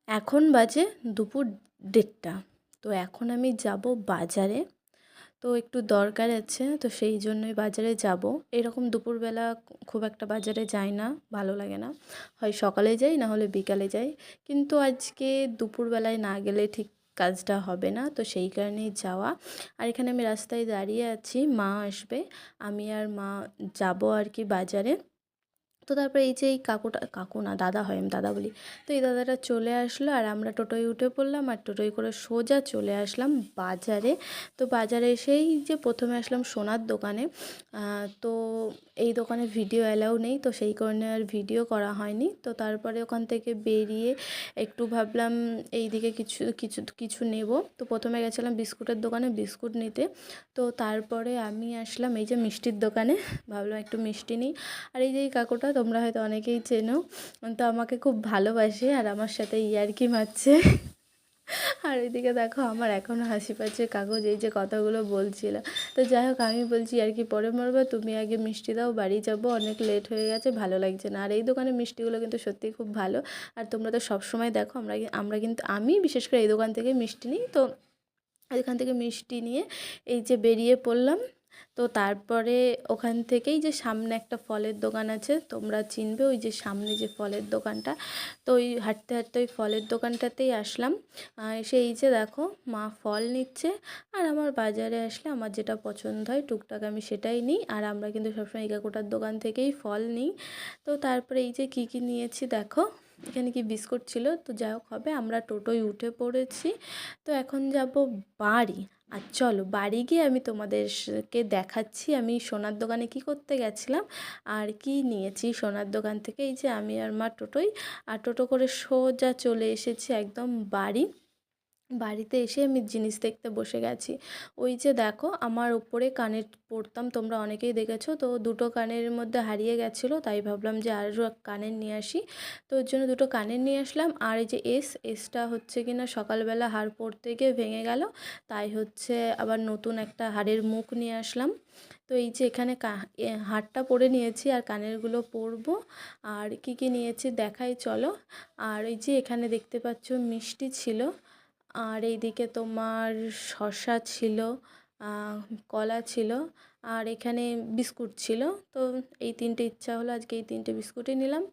এখন বাজে দুপুর 1:30। তো এখন আমি যাব বাজারে। তো একটু দরকার আছে, তো সেই জন্যই বাজারে যাব। এরকম দুপুরবেলা খুব একটা বাজারে যাই না, ভালো লাগে না। হয় সকালে যাই, না হলে বিকালে যাই। কিন্তু আজকে দুপুরবেলায় না গেলে ঠিক কাজটা হবে না, তো সেই কারণেই যাওয়া। আর এখানে আমি রাস্তায় দাঁড়িয়ে আছি, মা আসবে, আমি আর মা যাব আর কি বাজারে। তো তারপরে এই যে এই কাকুটা, কাকু না দাদা হয়, আমি দাদা বলি। তো এই দাদাটা চলে আসলো আর আমরা টোটোয় উঠে পড়লাম আর টোটোয় করে সোজা চলে আসলাম বাজারে। তো বাজারে এসেই যে প্রথমে আসলাম সোনার দোকানে। তো এই দোকানে ভিডিও অ্যালাউ নেই, তো সেই কারণে আর ভিডিও করা হয়নি। তো তারপরে ওখান থেকে বেরিয়ে একটু ভাবলাম এইদিকে কিছু কিছু কিছু নেব। তো প্রথমে গেছিলাম বিস্কুটের দোকানে বিস্কুট নিতে। তো তারপরে আমি আসলাম এই যে মিষ্টির দোকানে, ভাবলাম একটু মিষ্টি নিই। আর এই যে এই কাকুটা তোমরা হয়তো অনেকেই চেনো, তো আমাকে খুব ভালোবাসে আর আমার সাথে ইয়ার্কি মারছে। আর এদিকে দেখো আমার এখনও হাসি পাচ্ছে, কাগজ এই যে কথাগুলো বলছিল। তো যাই হোক, আমি বলছি আর কি পরে মারবে, তুমি আগে মিষ্টি দাও, বাড়ি যাব, অনেক লেট হয়ে গেছে, ভালো লাগছে না। আর এই দোকানের মিষ্টিগুলো কিন্তু সত্যিই খুব ভালো। আর তোমরা তো সবসময় দেখো, আমরা কিন্তু আমি বিশেষ করে এই দোকান থেকে মিষ্টি নিই। তো এখান থেকে মিষ্টি নিয়ে এই যে বেরিয়ে পড়লাম। তো তারপরে ওখান থেকেই যে সামনে একটা ফলের দোকান আছে, তোমরা চিনবে, ওই যে সামনে যে ফলের দোকানটা। তো ওই হাঁটতে হাঁটতে ওই ফলের দোকানটাতেই আসলাম। এসে এই যে দেখো মা ফল নিচ্ছে। আর আমার বাজারে আসলে আমার যেটা পছন্দ হয় টুকটাক আমি সেটাই নিই। আর আমরা কিন্তু সবসময় এই কাকুটার দোকান থেকেই ফল নিই। তো তারপরে এই যে কী নিয়েছি দেখো, এখানে কি বিস্কুট ছিল। তো যাই হোক হবে, আমরা টোটোয় উঠে পড়েছি। তো এখন যাব বাড়ি। আর চলো বাড়ি গিয়ে আমি তোমাদেরকে দেখাচ্ছি আমি সোনার দোকানে কি করতে গেছিলাম আর কি নিয়েছি সোনার দোকান থেকে। এই যে আমি আর মা টোটোয়, আর টোটো করে সোজা চলে এসেছি একদম বাড়ি। বাড়িতে এসে আমি জিনিস দেখতে বসে গেছি। ওই যে দেখো আমার ওপরে কানের পরতাম, তোমরা অনেকেই দেখেছো, তো দুটো কানের মধ্যে হারিয়ে গেছিলো, তাই ভাবলাম যে আরও কানের নিয়ে আসি। তো ওর জন্য দুটো কানের নিয়ে আসলাম। আর এই যে এসটা হচ্ছে কি না সকালবেলা হার পরতে গিয়ে ভেঙে গেল, তাই হচ্ছে আবার নতুন একটা হারের মুখ নিয়ে আসলাম। তো এই যে এখানে হারটা পরে নিয়েছি আর কানেরগুলো পরবো। আর কি কি নিয়েছি দেখাই চলো। আর এই যে এখানে দেখতে পাচ্ছ মিষ্টি ছিল, আর এইদিকে তোমার শসা ছিল, কলা ছিল, আর এখানে বিস্কুট ছিল। তো এই তিনটে ইচ্ছা হলো, আজকে এই তিনটে বিস্কুটই নিলাম।